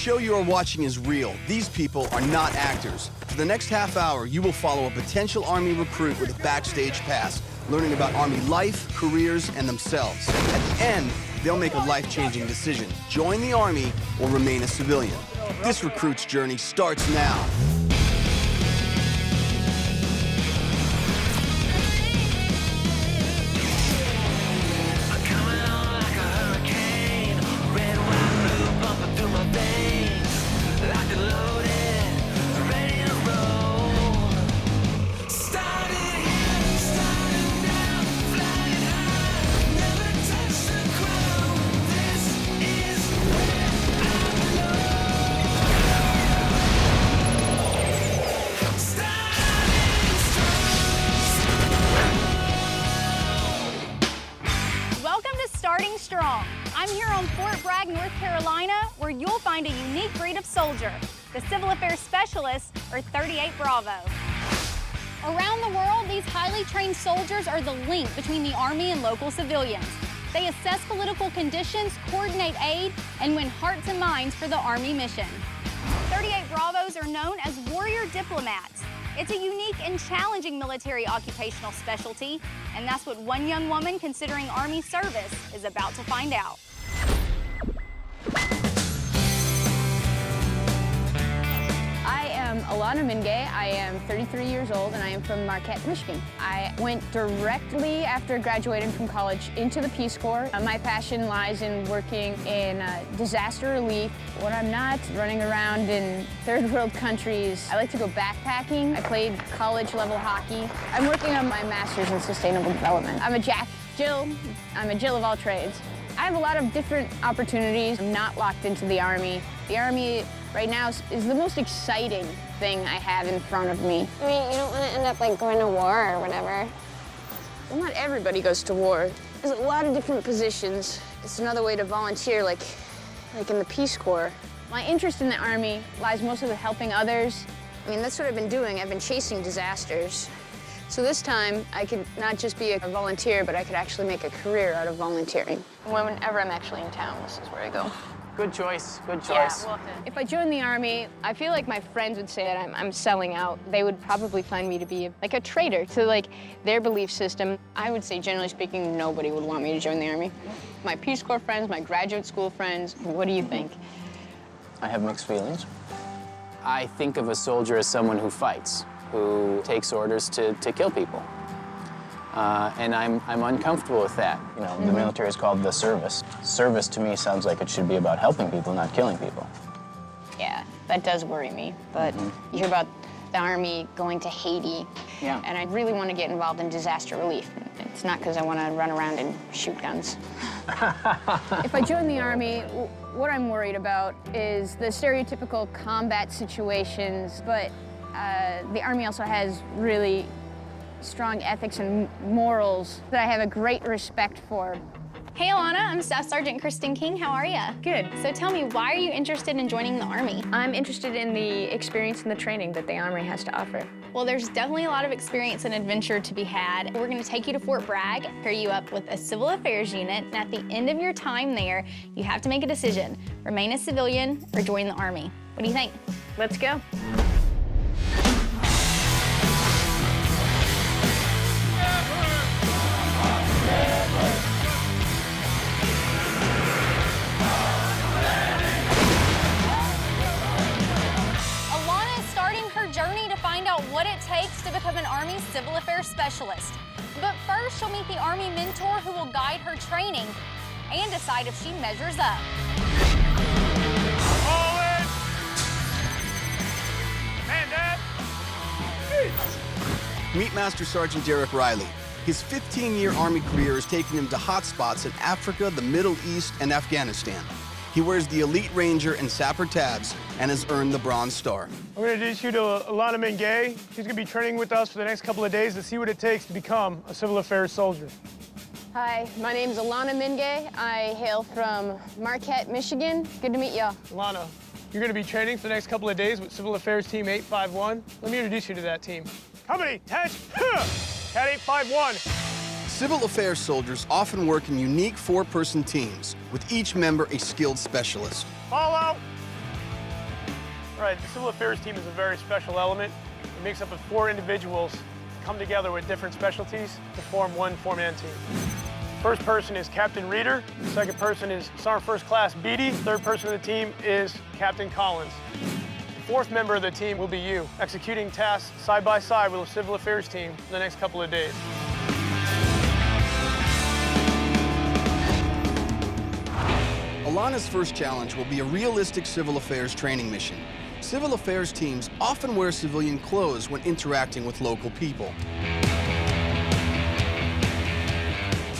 show you are watching is real. These people are not actors. For the next half hour, you will follow a potential Army recruit with a backstage pass, learning about Army life, careers, and themselves. At the end, they'll make a life-changing decision: join the Army or remain a civilian. This recruit's journey starts now. Starting strong. I'm here on Fort Bragg, North Carolina, where you'll find a unique breed of soldier, the Civil Affairs Specialists, or 38 Bravo. Around the world, these highly trained soldiers are the link between the Army and local civilians. They assess political conditions, coordinate aid, and win hearts and minds for the Army mission. 38 Bravos are known as warrior diplomats. It's a unique and challenging military occupational specialty, and that's what one young woman considering Army service is about to find out. I am Alana Mingay. I am 33 years old, and I am from Marquette, Michigan. I went directly after graduating from college into the Peace Corps. My passion lies in working in disaster relief. When I'm not running around in third world countries, I like to go backpacking. I played college-level hockey. I'm working on my master's in sustainable development. I'm a Jill. I'm a Jill of all trades. I have a lot of different opportunities. I'm not locked into the Army. The Army right now is the most exciting thing I have in front of me. I mean, you don't want to end up like going to war or whatever. Well, not everybody goes to war. There's a lot of different positions. It's another way to volunteer, like in the Peace Corps. My interest in the Army lies mostly with helping others. I mean, that's what I've been doing. I've been chasing disasters. So this time, I could not just be a volunteer, but I could actually make a career out of volunteering. Whenever I'm actually in town, this is where I go. Good choice, good choice. Yeah, if I join the Army, I feel like my friends would say that I'm selling out. They would probably find me to be like a traitor to like their belief system. I would say, generally speaking, nobody would want me to join the Army. My Peace Corps friends, my graduate school friends, what do you think? I have mixed feelings. I think of a soldier as someone who fights, who takes orders to kill people. And I'm uncomfortable with that. You know, the military is called the service. Service to me sounds like it should be about helping people, not killing people. Yeah, that does worry me. But you hear about the Army going to Haiti. Yeah. And I really want to get involved in disaster relief. It's not because I want to run around and shoot guns. If I join the Army, what I'm worried about is the stereotypical combat situations, but the Army also has really strong ethics and morals that I have a great respect for. Hey Alana, I'm Staff Sergeant Kristen King. How are you? Good. So tell me, why are you interested in joining the Army? I'm interested in the experience and the training that the Army has to offer. Well, there's definitely a lot of experience and adventure to be had. We're going to take you to Fort Bragg, pair you up with a civil affairs unit, and at the end of your time there, you have to make a decision: remain a civilian or join the Army. What do you think? Let's go. What it takes to become an Army Civil Affairs Specialist. But first, she'll meet the Army mentor who will guide her training and decide if she measures up. All in! Man down! Meet Master Sergeant Derek Riley. His 15-year Army career has taken him to hotspots in Africa, the Middle East, and Afghanistan. He wears the Elite Ranger and Sapper tabs and has earned the Bronze Star. We're going to introduce you to Alana Mingay. She's going to be training with us for the next couple of days to see what it takes to become a civil affairs soldier. Hi, my name's Alana Mingay. I hail from Marquette, Michigan. Good to meet y'all. Alana, you're going to be training for the next couple of days with Civil Affairs Team 851. Let me introduce you to that team. Company, attention! Cat 851. Civil affairs soldiers often work in unique four-person teams, with each member a skilled specialist. Follow. All right, the Civil Affairs team is a very special element. It makes up of 4 individuals come together with different specialties to form one four-man team. First person is Captain Reeder. The second person is Sergeant First Class Beatty. Third person of the team is Captain Collins. The 4th member of the team will be you, executing tasks side by side with the Civil Affairs team for the next couple of days. Alana's first challenge will be a realistic civil affairs training mission. Civil affairs teams often wear civilian clothes when interacting with local people.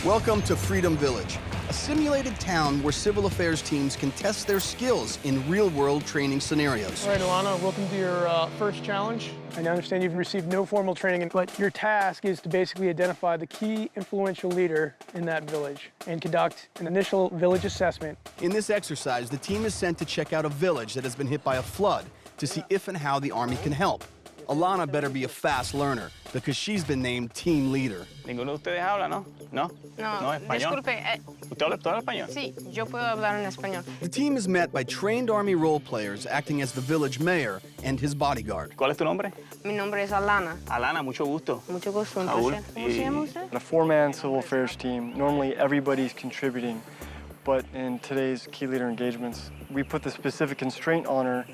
Welcome to Freedom Village, a simulated town where civil affairs teams can test their skills in real-world training scenarios. All right, Alana, welcome to your first challenge. I understand you've received no formal training, but your task is to basically identify the key influential leader in that village and conduct an initial village assessment. In this exercise, the team is sent to check out a village that has been hit by a flood to see if and how the Army can help. Alana better be a fast learner because she's been named team leader. ¿Ninguno de ustedes habla, no? ¿No? No, español. disculpe. ¿Usted habla todo español? Sí, yo puedo hablar en español. The team is met by trained Army role players acting as the village mayor and his bodyguard. ¿Cuál es tu nombre? Mi nombre es Alana. Alana, mucho gusto. Mucho gusto, un Raúl, placer. ¿Cómo se llama usted? In a 4-man civil affairs team, normally everybody's contributing, but in today's key leader engagements, we put the specific constraint on her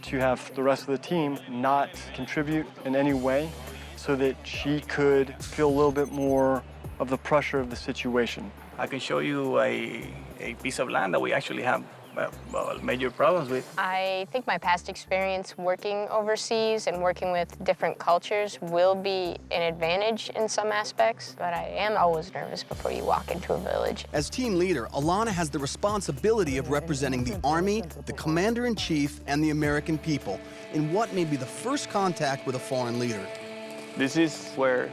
to have the rest of the team not contribute in any way so that she could feel a little bit more of the pressure of the situation. I can show you a piece of land that we actually have major problems with. I think my past experience working overseas and working with different cultures will be an advantage in some aspects, but I am always nervous before you walk into a village. As team leader, Alana has the responsibility of representing the Army, the Commander-in-Chief, and the American people in what may be the first contact with a foreign leader. This is where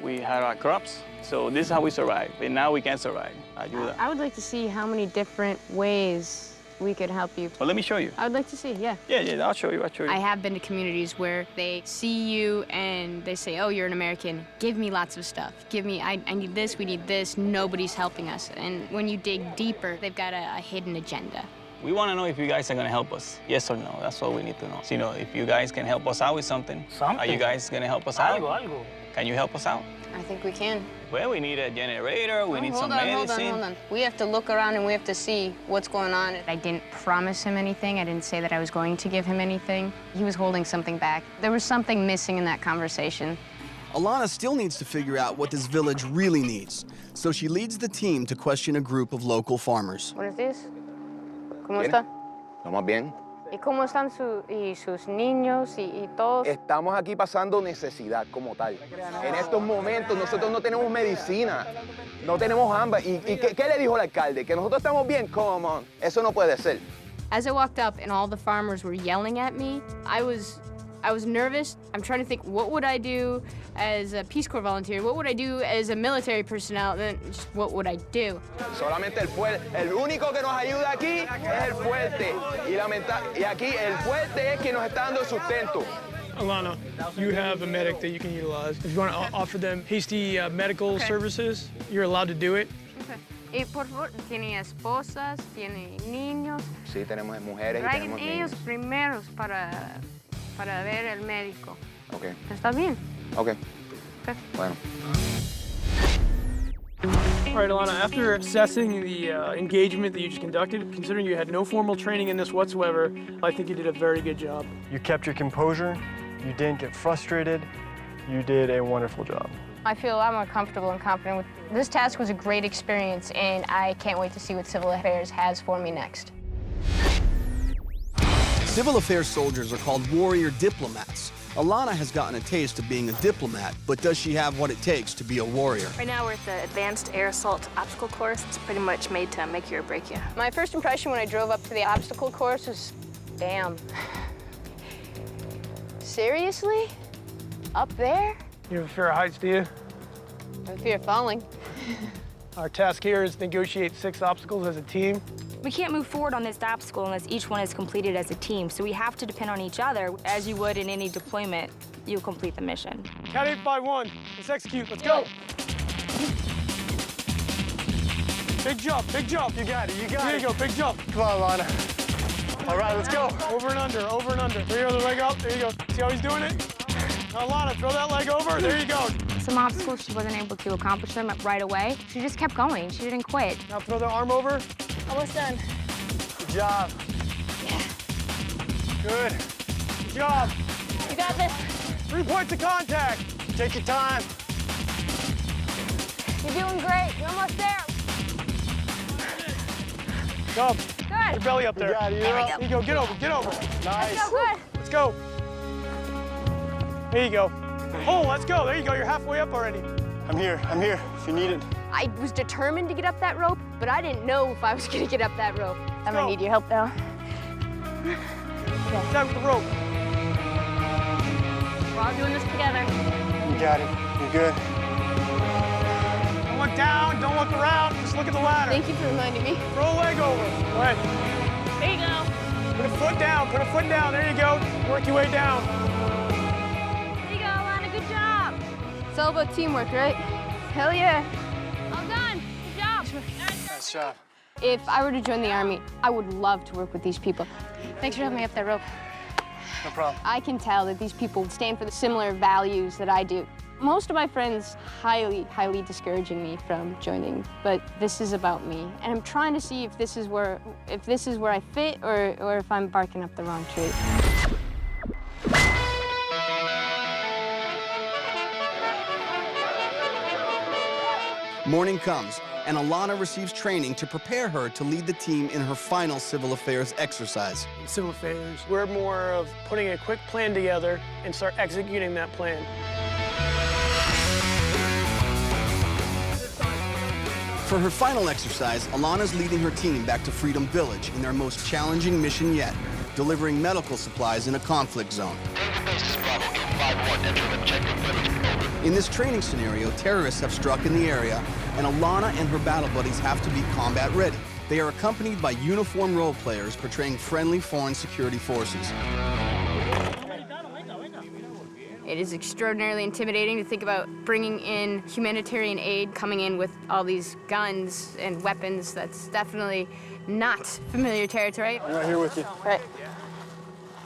we had our crops, so this is how we survive. But now we can't survive. Ayuda. I would like to see how many different ways we could help you. Well, let me show you. I would like to see, yeah. Yeah, I'll show you. I have been to communities where they see you and they say, oh, you're an American, give me lots of stuff. Give me, I need this, we need this, nobody's helping us. And when you dig deeper, they've got a hidden agenda. We want to know if you guys are going to help us. Yes or no, that's what we need to know. So, if you guys can help us out with something. Are you guys going to help us out? Algo. Can you help us out? I think we can. Well, we need a generator, we need some medicine. Hold on. We have to look around and we have to see what's going on. I didn't promise him anything. I didn't say that I was going to give him anything. He was holding something back. There was something missing in that conversation. Alana still needs to figure out what this village really needs, so she leads the team to question a group of local farmers. Buenos días. ¿Cómo está? ¿Estamos bien? ¿Y cómo están sus niños y todos? Estamos aquí pasando necesidad como tal. En estos momentos nosotros no tenemos medicina, no tenemos hambre. ¿Y qué le dijo el alcalde? ¿Que nosotros estamos bien? Come on. Eso no puede ser. As I walked up and all the farmers were yelling at me, I was nervous. I'm trying to think, what would I do as a Peace Corps volunteer? What would I do as a military personnel? Then just what would I do? Solamente el único que nos ayuda aquí es el fuerte. Y aquí el fuerte es quien nos está dando el sustento. Alana, you have a medic that you can utilize. If you want to offer them hasty medical services, you're allowed to do it. Y por favor, tiene esposas, tiene niños. Sí, tenemos mujeres y Traigan tenemos ellos niños. primeros para ver el médico. Okay. ¿Está bien? Okay. Okay. Bueno. All right, Alana, after assessing the engagement that you just conducted, considering you had no formal training in this whatsoever, I think you did a very good job. You kept your composure, you didn't get frustrated, you did a wonderful job. I feel a lot more comfortable and confident with this task. Was a great experience, and I can't wait to see what Civil Affairs has for me next. Civil affairs soldiers are called warrior diplomats. Alana has gotten a taste of being a diplomat, but does she have what it takes to be a warrior? Right now we're at the Advanced Air Assault Obstacle Course. It's pretty much made to make you or break you. My first impression when I drove up to the obstacle course was, damn. Seriously? Up there? You have a fear of heights, do you? I fear falling. Our task here is to negotiate 6 obstacles as a team. We can't move forward on this obstacle unless each one is completed as a team, so we have to depend on each other. As you would in any deployment, you'll complete the mission. Cat 851, let's execute, let's go. Big jump, big jump. You got it, you got There it. you go, big jump. Come on, Alana. All right, let's go. Over and under, over and under. There you go, the leg up, there you go. See how he's doing it? Now, Alana, throw that leg over, there you go. Some obstacles she wasn't able to accomplish them right away. She just kept going. She didn't quit. Now throw the arm over. Almost done. Good job. Good. Good job. You got this. 3 points of contact. Take your time. You're doing great. You're almost there. Go. Good. Your belly up there. You got it. There you go. Get over. Get over. Nice. Let's go. Good. Let's go. There you go. Oh, let's go. There you go. You're halfway up already. I'm here. I'm here if you need it. I was determined to get up that rope, but I didn't know if I was gonna get up that rope. I'm gonna need your help though. Down with the rope. We're all doing this together. You got it. You're good. Don't look down. Don't look around. Just look at the ladder. Thank you for reminding me. Throw a leg over. Go ahead. There you go. Put a foot down. Put a foot down. There you go. Work your way down. There you go, Alana. Good job. It's all about teamwork, right? Hell yeah. All done. Good job. Nice job. If I were to join the Army, I would love to work with these people. Thanks for helping me up that rope. No problem. I can tell that these people stand for the similar values that I do. Most of my friends highly discouraging me from joining, but this is about me. And I'm trying to see if this is where I fit or if I'm barking up the wrong tree. Morning comes, and Alana receives training to prepare her to lead the team in her final civil affairs exercise. Civil affairs. We're more of putting a quick plan together and start executing that plan. For her final exercise, Alana's leading her team back to Freedom Village in their most challenging mission yet, delivering medical supplies in a conflict zone. In this training scenario, terrorists have struck in the area, and Alana and her battle buddies have to be combat ready. They are accompanied by uniformed role players portraying friendly foreign security forces. It is extraordinarily intimidating to think about bringing in humanitarian aid, coming in with all these guns and weapons. That's definitely not familiar territory. I'm right here with you. Right.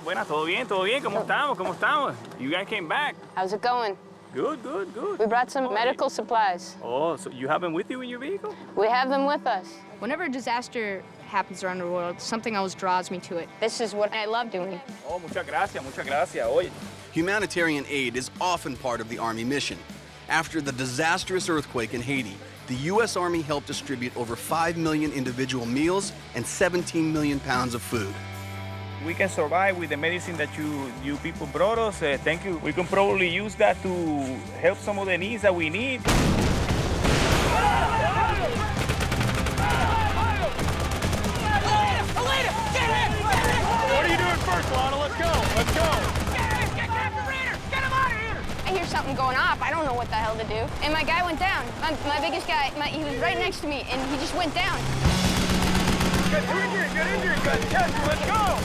Buenas, todo bien, ¿cómo estamos, cómo estamos? You guys came back. How's it going? Good, good, good. We brought some medical supplies. Oh, so you have them with you in your vehicle? We have them with us. Whenever a disaster happens around the world, something always draws me to it. This is what I love doing. Oh, muchas gracias. Oye. Humanitarian aid is often part of the Army mission. After the disastrous earthquake in Haiti, the U.S. Army helped distribute over 5 million individual meals and 17 million pounds of food. We can survive with the medicine that you people brought us. Thank you. We can probably use that to help some of the needs that we need. What are you doing first, Lana? Let's go. Let's go. I hear something going off. I don't know what the hell to do. And my guy went down. My biggest guy, he was right next to me, and he just went down. Good injury. Let's go.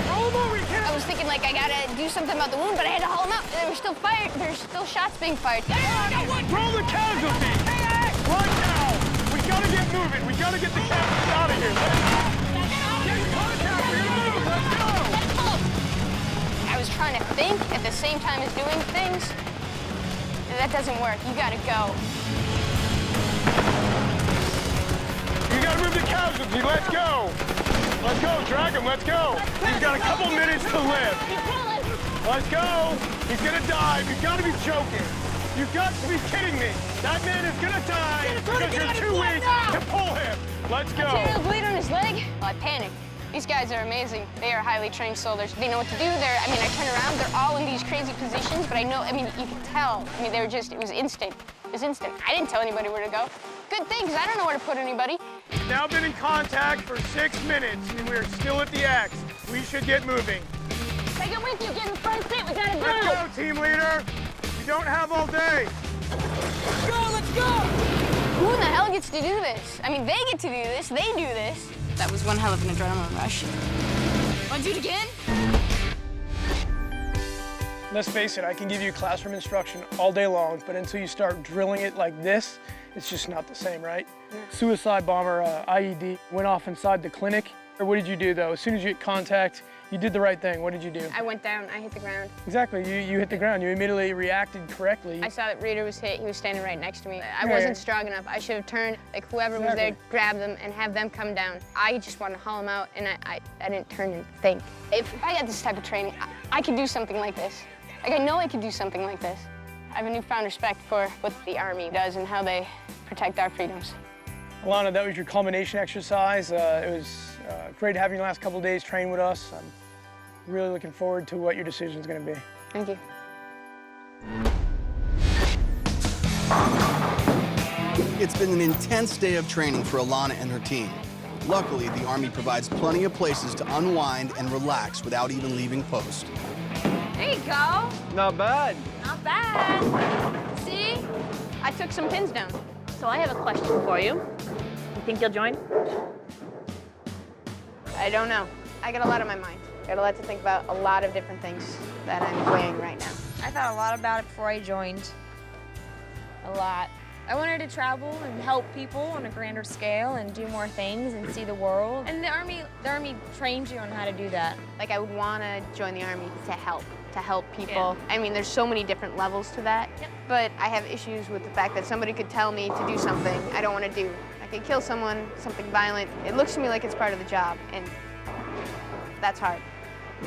Roll him over. You can't. I was thinking, like, I gotta do something about the wound, but I had to haul him out. There were still shots being fired. Roll the casualty. Right now. We gotta get moving. We gotta get the casualty out of here. Get in contact. We're gonna move. Let's go. I was trying to think at the same time as doing things. That doesn't work. You gotta go. You gotta move the casualty. Let's go. Let's go, drag him. Let's go. He's got a couple minutes to live. Let's go. He's gonna die. You've got to be joking. You've got to be kidding me. That man is gonna die because you're too weak to pull him. Let's go. See the bleed on his leg? Well, I panicked. These guys are amazing. They are highly trained soldiers. They know what to do. I turn around, they're all in these crazy positions, but you can tell. They were just, it was instant. It was instant. I didn't tell anybody where to go. Good thing, because I don't know where to put anybody. We've now been in contact for 6 minutes, and we're still at the X. We should get moving. Take it with you. Get in the front seat. We gotta go. Let's go, team leader. We don't have all day. Let's go. Who in the hell gets to do this? They get to do this. They do this. That was one hell of an adrenaline rush. Want to do it again? Let's face it, I can give you classroom instruction all day long, but until you start drilling it like this, it's just not the same, right? Suicide bomber IED went off inside the clinic, What did you do, though? As soon as you hit contact, you did the right thing. What did you do? I went down, I hit the ground. Exactly, you hit the ground. You immediately reacted correctly. I saw that Reader was hit, he was standing right next to me. I wasn't strong enough. I should have turned, like whoever was there, grab them and have them come down. I just wanted to haul them out and I didn't turn and think. If I had this type of training, I could do something like this. Like, I know I could do something like this. I have a newfound respect for what the Army does and how they protect our freedoms. Alana, that was your culmination exercise. It was great having you the last couple of days train with us. I'm really looking forward to what your decision is going to be. Thank you. It's been an intense day of training for Alana and her team. Luckily, the Army provides plenty of places to unwind and relax without even leaving post. There you go. Not bad. Not bad. See? I took some pins down. So I have a question for you. You think you'll join? I don't know. I got a lot on my mind. Got a lot to think about, a lot of different things that I'm weighing right now. I thought a lot about it before I joined. A lot. I wanted to travel and help people on a grander scale and do more things and see the world. And the Army trains you on how to do that. Like, I would want to join the Army to help people. Yeah. I mean, there's so many different levels to that. Yep. But I have issues with the fact that somebody could tell me to do something I don't want to do. I could kill someone, something violent. It looks to me like it's part of the job, and that's hard.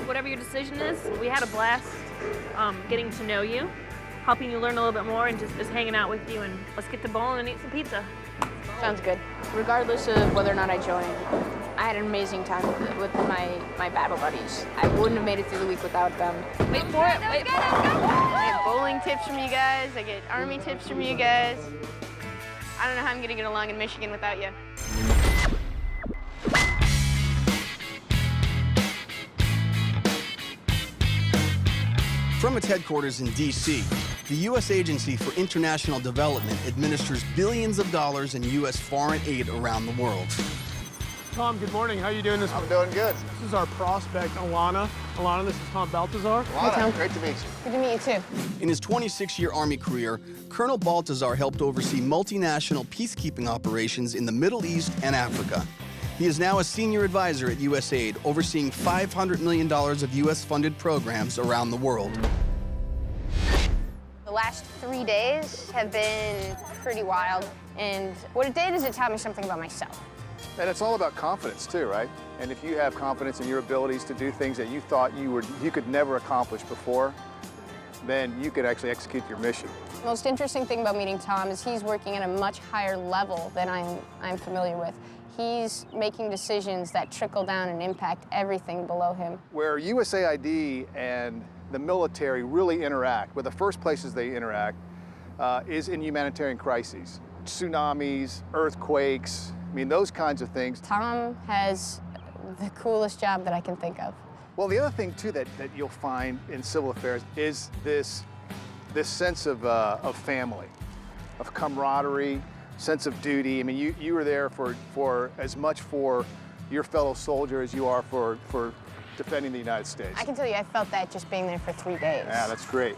Whatever your decision is, we had a blast getting to know you, helping you learn a little bit more, and just hanging out with you, and let's get to bowling and eat some pizza. Sounds good. Regardless of whether or not I join, I had an amazing time with my battle buddies. I wouldn't have made it through the week without them. Wait for it, wait for it. I get bowling tips from you guys, I get Army tips from you guys. I don't know how I'm gonna get along in Michigan without you. From its headquarters in D.C., the U.S. Agency for International Development administers billions of dollars in U.S. foreign aid around the world. Tom, good morning. How are you doing this I'm doing good. This is our prospect, Alana. Alana, this is Tom Baltazar. Alana, Tom. great to meet you. Good to meet you, too. In his 26-year Army career, Colonel Baltazar helped oversee multinational peacekeeping operations in the Middle East and Africa. He is now a senior advisor at USAID, overseeing $500 million of U.S.-funded programs around the world. The last 3 days have been pretty wild, and what it did is it taught me something about myself. And it's all about confidence too, right? And if you have confidence in your abilities to do things that you thought you could never accomplish before, then you could actually execute your mission. The most interesting thing about meeting Tom is he's working at a much higher level than I'm familiar with. He's making decisions that trickle down and impact everything below him. Where USAID and the military really interact, where the first places they interact is in humanitarian crises. Tsunamis, earthquakes, I mean, those kinds of things. Tom has the coolest job that I can think of. Well, the other thing, too, that you'll find in civil affairs is this sense of family, of camaraderie, sense of duty. I mean, you were there for as much for your fellow soldier as you are for defending the United States. I can tell you, I felt that just being there for 3 days. Yeah, that's great.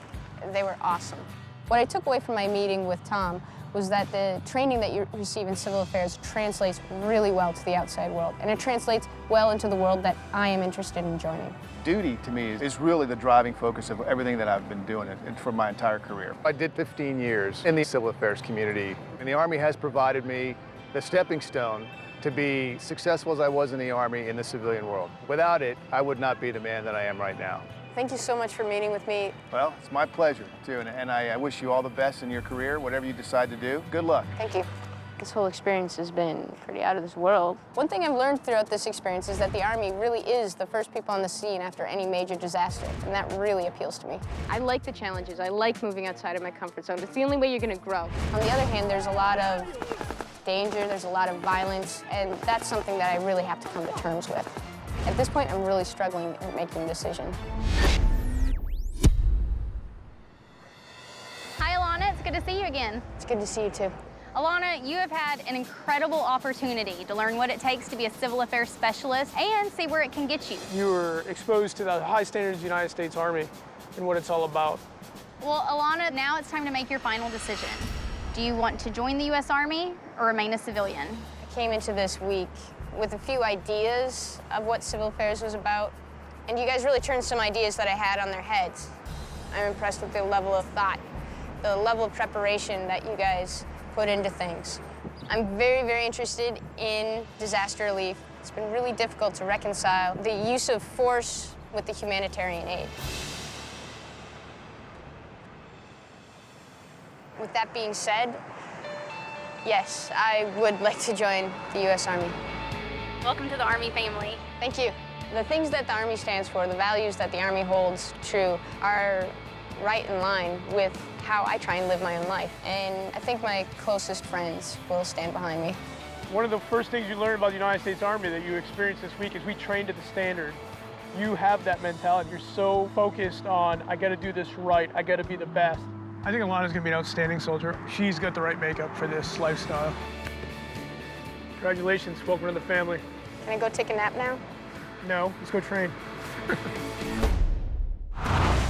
They were awesome. What I took away from my meeting with Tom was that the training that you receive in civil affairs translates really well to the outside world, and it translates well into the world that I am interested in joining. Duty, to me, is really the driving focus of everything that I've been doing for my entire career. I did 15 years in the civil affairs community, and the Army has provided me the stepping stone to be successful as I was in the Army in the civilian world. Without it, I would not be the man that I am right now. Thank you so much for meeting with me. Well, it's my pleasure, too, and I wish you all the best in your career, whatever you decide to do. Good luck. Thank you. This whole experience has been pretty out of this world. One thing I've learned throughout this experience is that the Army really is the first people on the scene after any major disaster, and that really appeals to me. I like the challenges. I like moving outside of my comfort zone. It's the only way you're going to grow. On the other hand, there's a lot of danger, there's a lot of violence, and that's something that I really have to come to terms with. At this point, I'm really struggling in making a decision. Hi, Alana. It's good to see you again. It's good to see you, too. Alana, you have had an incredible opportunity to learn what it takes to be a civil affairs specialist and see where it can get you. You were exposed to the high standards of the United States Army and what it's all about. Well, Alana, now it's time to make your final decision. Do you want to join the U.S. Army or remain a civilian? I came into this week with a few ideas of what civil affairs was about, and you guys really turned some ideas that I had on their heads. I'm impressed with the level of thought, the level of preparation that you guys put into things. I'm very, very interested in disaster relief. It's been really difficult to reconcile the use of force with the humanitarian aid. With that being said, yes, I would like to join the U.S. Army. Welcome to the Army family. Thank you. The things that the Army stands for, the values that the Army holds true, are right in line with how I try and live my own life. And I think my closest friends will stand behind me. One of the first things you learn about the United States Army that you experienced this week is we train to the standard. You have that mentality. You're so focused on, I gotta do this right, I gotta be the best. I think Alana's gonna be an outstanding soldier. She's got the right makeup for this lifestyle. Congratulations, welcome to the family. Can I go take a nap now? No, let's go train.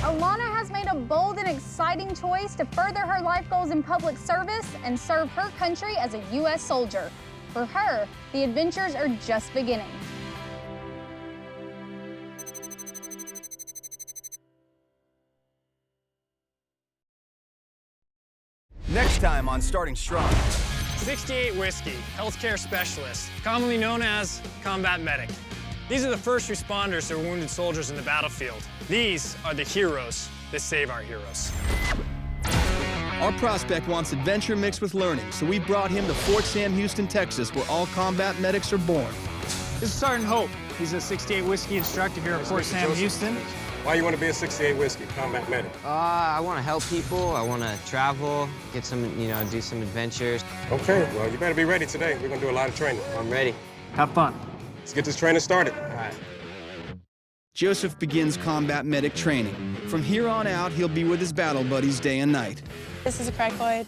Alana has made a bold and exciting choice to further her life goals in public service and serve her country as a U.S. soldier. For her, the adventures are just beginning. Next time on Starting Strong. 68 Whiskey, healthcare specialist, commonly known as combat medic. These are the first responders to wounded soldiers in the battlefield. These are the heroes that save our heroes. Our prospect wants adventure mixed with learning, so we brought him to Fort Sam Houston, Texas, where all combat medics are born. This is Sergeant Hope. He's a 68 Whiskey instructor here at Fort Sam Houston. Why you want to be a 68 Whiskey combat medic? I want to help people. I want to travel, get some, do some adventures. Okay, well, you better be ready today. We're going to do a lot of training. I'm ready. Have fun. Let's get this training started. All right. Joseph begins combat medic training. From here on out, he'll be with his battle buddies day and night. This is a cricoid,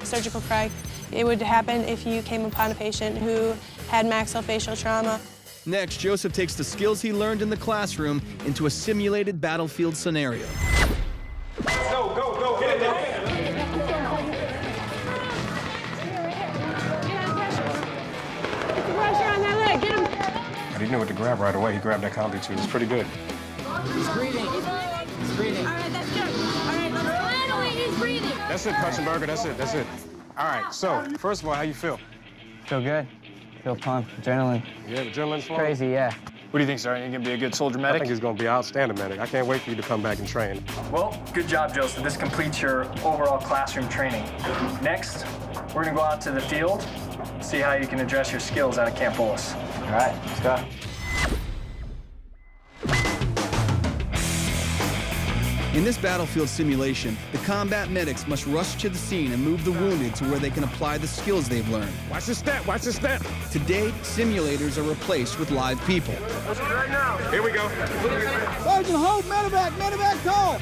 surgical cric. It would happen if you came upon a patient who had maxillofacial trauma. Next, Joseph takes the skills he learned in the classroom into a simulated battlefield scenario. Go, go, go, get it down. Pressure on that leg, get him. But he knew what to grab right away. He grabbed that combi too. It's pretty good. He's breathing. He's breathing. All right, that's good. All right, let's finally, he's breathing. That's it, Kutzenberger. That's it. That's it. All right, so, first of all, how you feel? Feel good. Feel pumped. Adrenaline. Yeah, adrenaline's flowing? Crazy, yeah. What do you think, Sergeant? You gonna be a good soldier I medic? think he's going to be an outstanding medic. I can't wait for you to come back and train. Well, good job, Joseph. This completes your overall classroom training. Next, we're gonna go out to the field, see how you can address your skills out of Camp Bullis. All right, let's go. In this battlefield simulation, the combat medics must rush to the scene and move the wounded to where they can apply the skills they've learned. Watch the step, watch the step. Today, simulators are replaced with live people. Let's go right now. Here we go. Sergeant Hope, medevac, medevac call.